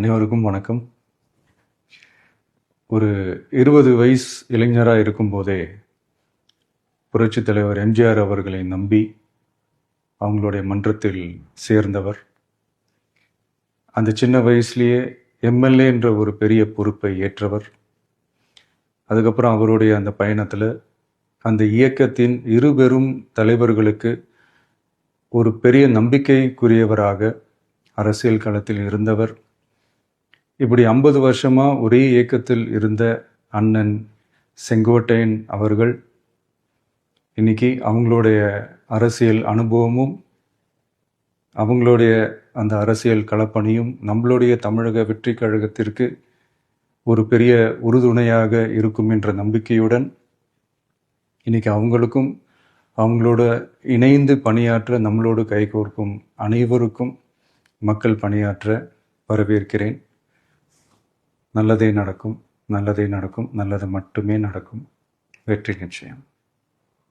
அனைவருக்கும் வணக்கம். ஒரு 20 வயசு இளைஞராக இருக்கும்போதே புரட்சித் தலைவர் எம்ஜிஆர் அவர்களை நம்பி அவங்களுடைய மன்றத்தில் சேர்ந்தவர். அந்த சின்ன வயசுலேயே எம்எல்ஏ என்ற ஒரு பெரிய பொறுப்பை ஏற்றவர். அதுக்கப்புறம் அவருடைய அந்த பயணத்தில் அந்த இயக்கத்தின் இருபெரும் தலைவர்களுக்கு ஒரு பெரிய நம்பிக்கைக்குரியவராக அரசியல் களத்தில் இருந்தவர். இப்படி 50 வருஷமாக ஒரே இயக்கத்தில் இருந்த அண்ணன் செங்கோட்டையன் அவர்கள் இன்னைக்கு அவங்களுடைய அரசியல் அனுபவமும் அவங்களுடைய அந்த அரசியல் களப்பணியும் நம்மளுடைய தமிழக வெற்றி கழகத்திற்கு ஒரு பெரிய உறுதுணையாக இருக்கும் என்ற நம்பிக்கையுடன் இன்னைக்கு அவங்களுக்கும் அவங்களோட இணைந்து பணியாற்ற நம்மளோடு கைகோர்க்கும் அனைவருக்கும் மக்கள் பணியாற்ற வரவேற்கிறேன். நல்லதே நடக்கும், நல்லதே நடக்கும், நல்லது மட்டுமே நடக்கும். வெற்றி நிச்சயம்.